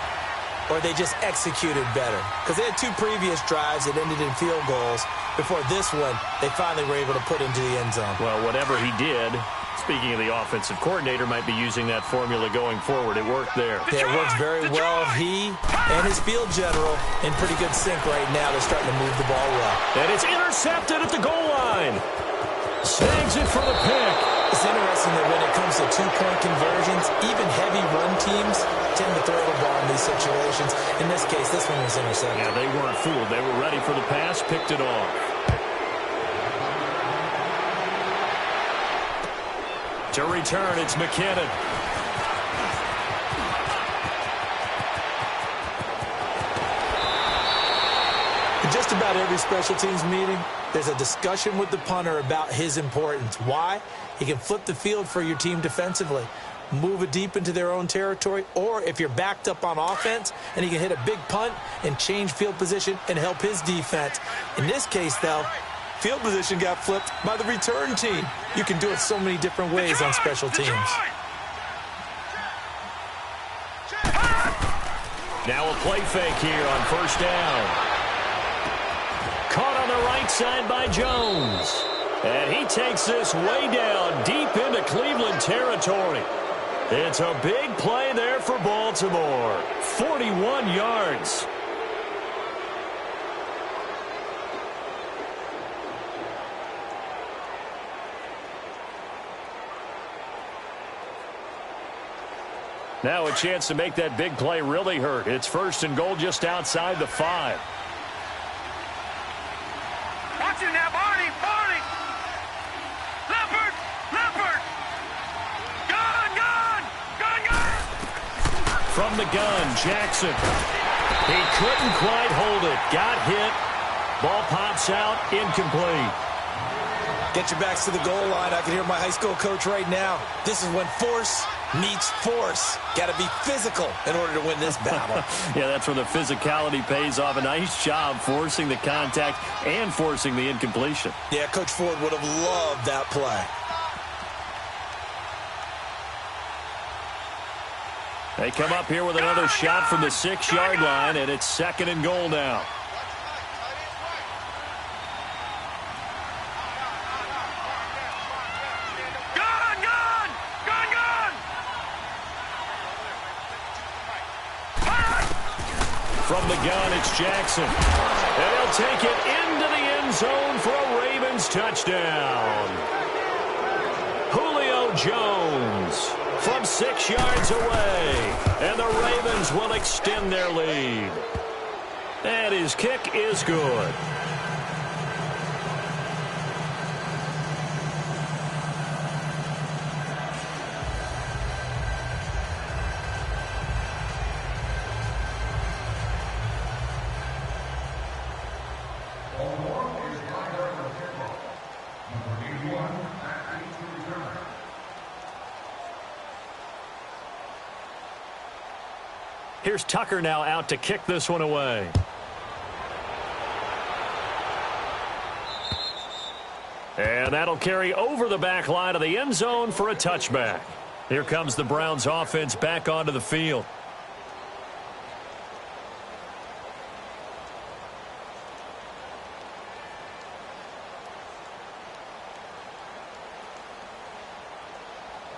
or they just executed better. Because they had 2 previous drives that ended in field goals. Before this one, they finally were able to put into the end zone. Well, whatever he did, speaking of the offensive coordinator, might be using that formula going forward. It worked there. Yeah, it works very well. He and his field general in pretty good sync right now. They're starting to move the ball well. And it's intercepted at the goal line. Snags it for the pick. It's interesting that when it comes to 2-point conversions, even heavy run teams tend to throw the ball in these situations. In this case, this one was intercepted. Yeah, they weren't fooled. They were ready for the pass, picked it off. To return, it's McKinnon. In just about every special teams meeting, there's a discussion with the punter about his importance. Why? He can flip the field for your team defensively, move it deep into their own territory, or if you're backed up on offense, and he can hit a big punt and change field position and help his defense. In this case, though, field position got flipped by the return team. You can do it so many different ways on special teams. Now a play fake here on first down. Caught on the right side by Jones. And he takes this way down deep into Cleveland territory. It's a big play there for Baltimore. 41 yards. Now a chance to make that big play really hurt. It's first and goal just outside the 5. Watch it now, Barney, Barney. Leopard, Leopard. Gun, gun, gun, gun. From the gun, Jackson. He couldn't quite hold it. Got hit. Ball pops out, incomplete. Get your backs to the goal line. I can hear my high school coach right now. This is when force meets force. Got to be physical in order to win this battle. Yeah, that's where the physicality pays off. A nice job forcing the contact and forcing the incompletion. Yeah, Coach Ford would have loved that play. They come up here with another shot from the 6-yard line, and it's second and goal now. From the gun, it's Jackson. And he'll take it into the end zone for a Ravens touchdown. Julio Jones from 6 yards away. And the Ravens will extend their lead. And his kick is good. Here's Tucker now out to kick this one away. And that'll carry over the back line of the end zone for a touchback. Here comes the Browns offense back onto the field.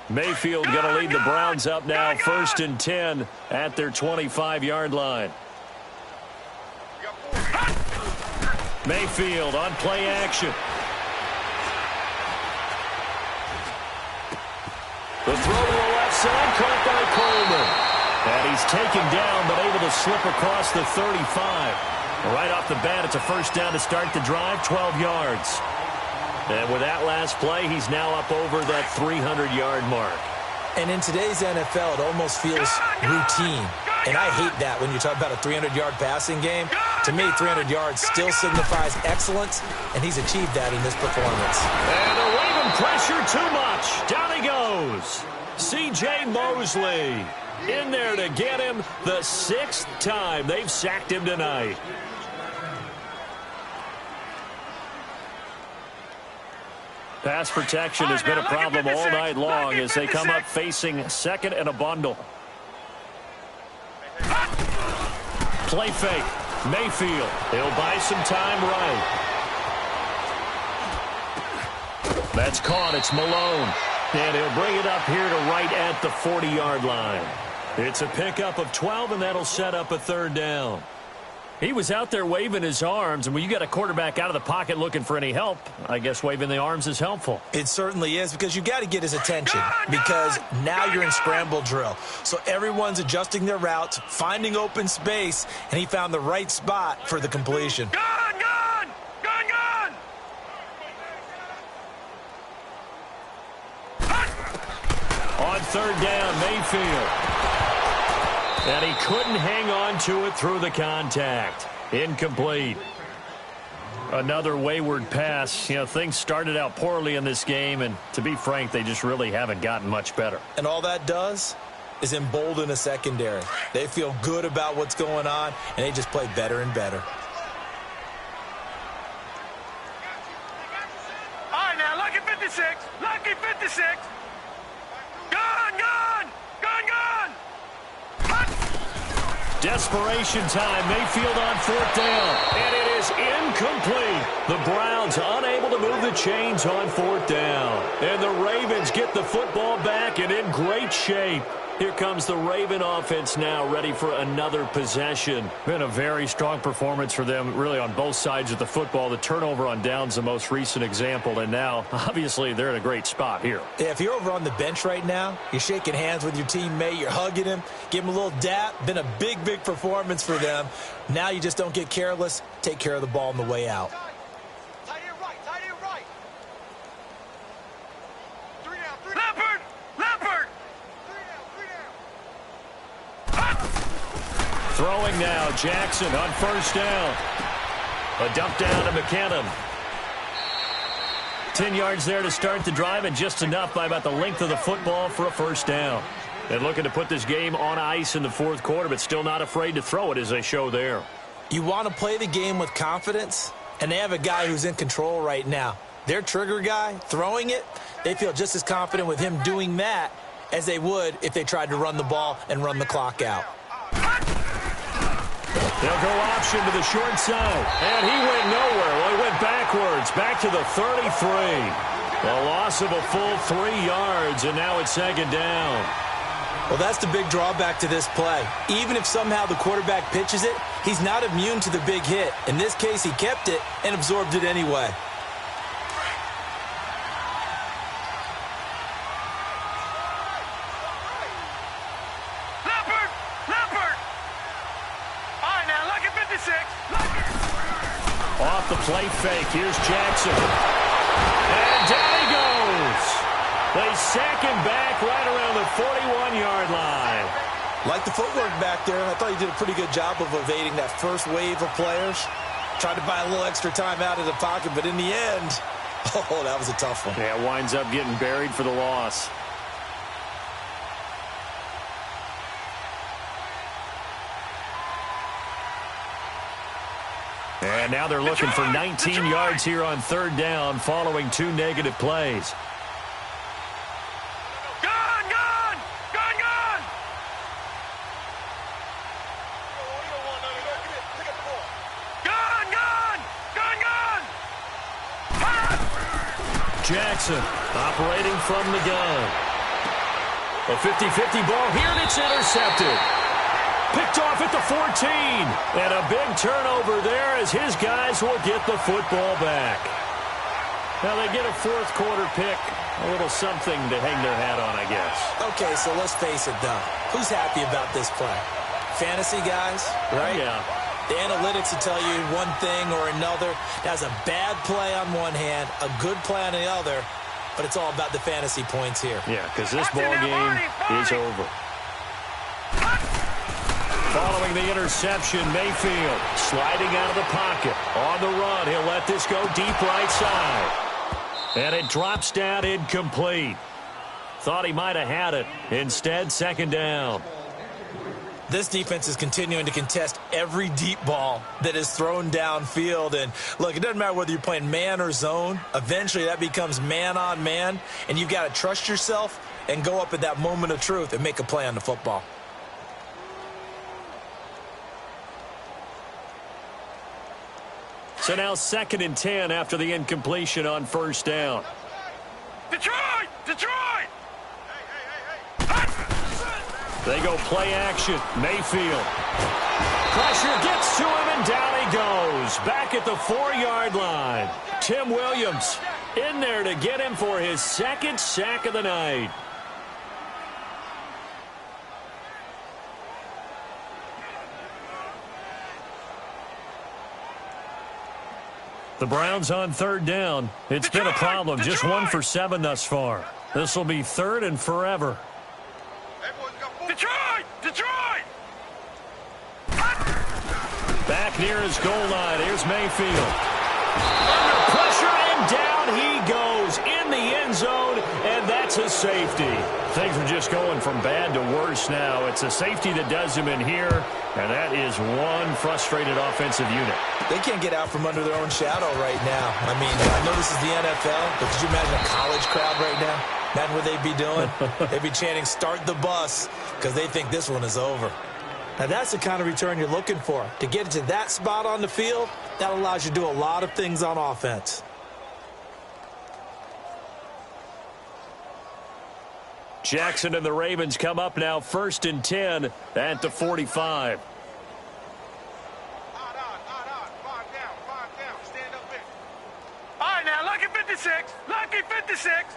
Mayfield going to lead the Browns up now, 1st and 10 at their 25-yard line. Mayfield on play action. The throw to the left side, caught by Coleman. And he's taken down, but able to slip across the 35. Right off the bat, it's a first down to start the drive, 12 yards. And with that last play, he's now up over that 300-yard mark. And in today's NFL, it almost feels routine. And I hate that when you talk about a 300-yard passing game. To me, 300 yards still signifies excellence, and he's achieved that in this performance. And they're waving pressure too much. Down he goes. C.J. Mosley in there to get him the 6th time they've sacked him tonight. Pass protection has been a problem all night long as they come up facing second and a bundle. Play fake. Mayfield. He'll buy some time right. That's caught. It's Malone. And he'll bring it up here to right at the 40-yard line. It's a pickup of 12, and that'll set up a third down. He was out there waving his arms, and when you got a quarterback out of the pocket looking for any help, I guess waving the arms is helpful. It certainly is, because you got to get his attention, because now you're in scramble drill. So everyone's adjusting their routes, finding open space, and he found the right spot for the completion. On third down, Mayfield. And he couldn't hang on to it through the contact. Incomplete. Another wayward pass. You know, things started out poorly in this game, and to be frank, they just really haven't gotten much better. And all that does is embolden a secondary. They feel good about what's going on, and they just play better and better. All right, now, lucky 56. Lucky 56. Desperation time. Mayfield on fourth down. And it is incomplete. The Browns unable to move the chains on fourth down. And the Ravens get the football back and in great shape. Here comes the Raven offense now, ready for another possession. Been a very strong performance for them, really, on both sides of the football. The turnover on downs, the most recent example, and now, obviously, they're in a great spot here. Yeah, if you're over on the bench right now, you're shaking hands with your teammate, you're hugging him, give him a little dap. Been a big, big performance for them. Now you just don't get careless. Take care of the ball on the way out. Tight end right, tight end right. 3 down, 3 down. Leopard! Leopard! 3 down, 3 down. Throwing now, Jackson on first down. A dump down to McKinnon. 10 yards there to start the drive, and just enough by about the length of the football for a first down. And looking to put this game on ice in the fourth quarter, but still not afraid to throw it as they show there. You want to play the game with confidence, and they have a guy who's in control right now. Their trigger guy, throwing it, they feel just as confident with him doing that as they would if they tried to run the ball and run the clock out. They'll go option to the short side. And he went nowhere. Well, he went backwards, back to the 33. A loss of a full 3 yards, and now it's second down. Well, that's the big drawback to this play. Even if somehow the quarterback pitches it, he's not immune to the big hit. In this case, he kept it and absorbed it anyway. Leopard! Leopard! All right, now, lucky 56. Lucky. Off the play fake. Here's Jackson. And down he goes. They sack him back right around the 41-yard line. Like the footwork back there, I thought he did a pretty good job of evading that first wave of players. Tried to buy a little extra time out of the pocket, but in the end, oh, that was a tough one. Yeah, winds up getting buried for the loss. And now they're looking for 19 yards here on third down following 2 negative plays. Jackson operating from the gun. A 50-50 ball here, and it's intercepted. Picked off at the 14. And a big turnover there as his guys will get the football back. Now they get a fourth quarter pick. A little something to hang their hat on, I guess. Okay, so let's face it, though. Who's happy about this play? Fantasy guys, right? Yeah. The analytics will tell you one thing or another. That's a bad play on one hand, a good play on the other, but it's all about the fantasy points here. Yeah, because this ball game is over. Following the interception, Mayfield sliding out of the pocket. On the run, he'll let this go deep right side. And it drops down incomplete. Thought he might have had it. Instead, second down. This defense is continuing to contest every deep ball that is thrown downfield. And, look, it doesn't matter whether you're playing man or zone. Eventually, that becomes man-on-man, and you've got to trust yourself and go up at that moment of truth and make a play on the football. So now 2nd and 10 after the incompletion on first down. Detroit! Detroit! They go play action. Mayfield. Pressure gets to him, and down he goes. Back at the 4-yard line. Tim Williams in there to get him for his 2nd sack of the night. The Browns on 3rd down. It's been a problem. Just 1 for 7 thus far. This will be 3rd and forever. Detroit! Detroit! Back near his goal line. Here's Mayfield. Under pressure, and down he goes in the end zone, and that's a safety. Things are just going from bad to worse now. It's a safety that does him in here, and that is one frustrated offensive unit. They can't get out from under their own shadow right now. I mean, I know this is the NFL, but could you imagine a college crowd right now? Imagine what they'd be doing. They'd be chanting, "Start the bus," because they think this one is over. Now, that's the kind of return you're looking for. To get to that spot on the field, that allows you to do a lot of things on offense. Jackson and the Ravens come up now 1st and 10 at the 45. All right, now, lucky 56. Lucky 56.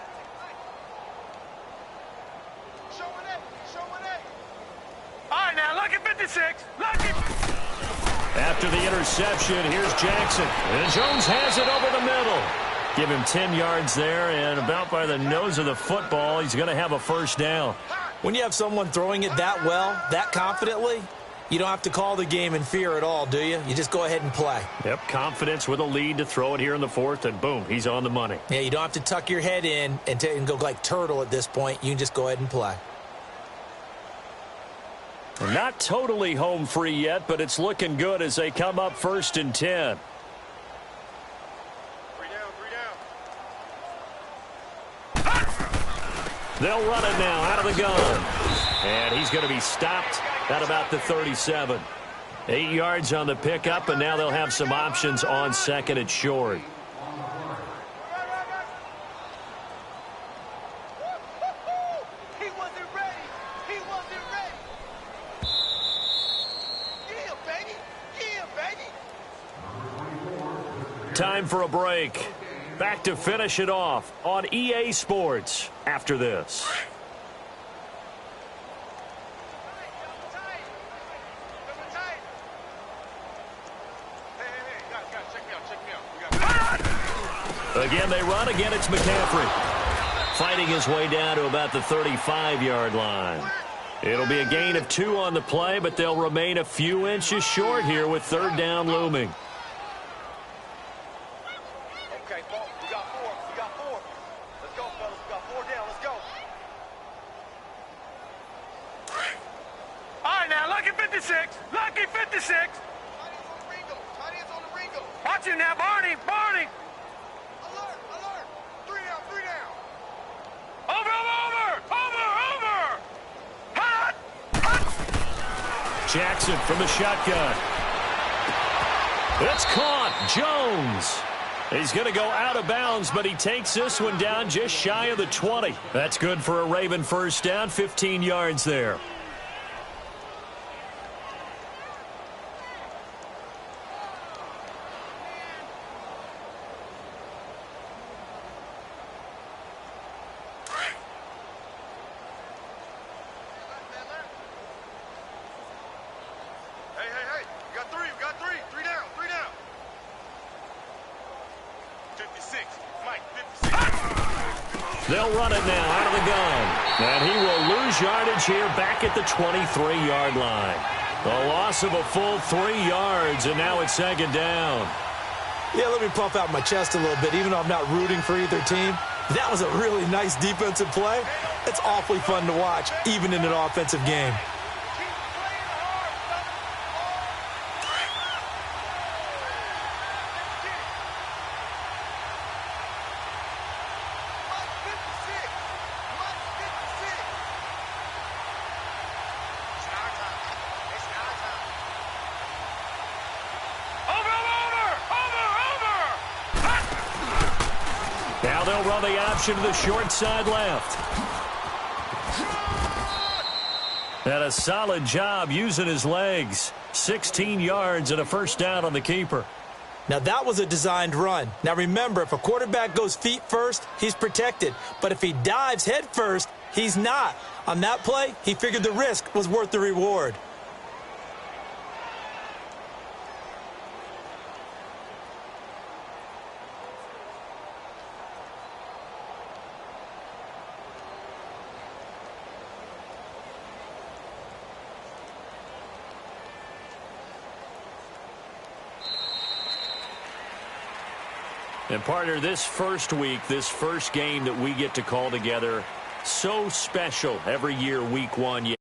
All right, now, lucky 56. Lucky. After the interception, here's Jackson. And Jones has it over the middle. Give him 10 yards there, and about by the nose of the football, he's going to have a 1st down. When you have someone throwing it that well, that confidently, you don't have to call the game in fear at all, do you? You just go ahead and play. Yep, confidence with a lead to throw it here in the 4th, and boom, he's on the money. Yeah, you don't have to tuck your head in and go like turtle at this point. You can just go ahead and play. Not totally home free yet, but it's looking good as they come up 1st and 10. They'll run it now out of the gun. And he's going to be stopped at about the 37. 8 yards on the pickup, and now they'll have some options on 2nd and short. He wasn't ready. He wasn't ready. Yeah, baby. Yeah, baby. Time for a break. Back to finish it off on EA Sports after this. Again, they run. Again, it's McCaffrey. Fighting his way down to about the 35-yard line. It'll be a gain of 2 on the play, but they'll remain a few inches short here with 3rd down looming. Okay, Paul, we got 4. We got 4. Let's go, fellas. We got 4 down. Let's go. All right, now, lucky 56. Lucky 56. Tight ends on the Ringo. Watch him now, Barney. Barney. Alert, alert. 3 down, 3 down. Over, over, over, over. Hot, hot. Jackson from the shotgun. It's caught. Jones. He's going to go out of bounds, but he takes this one down just shy of the 20. That's good for a Raven 1st down, 15 yards there. Hey. We got 3. We got 3. 3 down, 3 down. 56. Mike, 56. They'll run it now out of the gun. And he will lose yardage here back at the 23-yard line. The loss of a full 3 yards, and now it's 2nd down. Yeah, let me pump out my chest a little bit, even though I'm not rooting for either team. That was a really nice defensive play. It's awfully fun to watch, even in an offensive game. Keep playing Now they'll run the option to the short side left. And a solid job using his legs. 16 yards and a first down on the keeper. Now, that was a designed run. Now, remember, if a quarterback goes feet first, he's protected. But if he dives head first, he's not. On that play, he figured the risk was worth the reward. And, partner, this first week, this first game that we get to call together, so special every year, week one.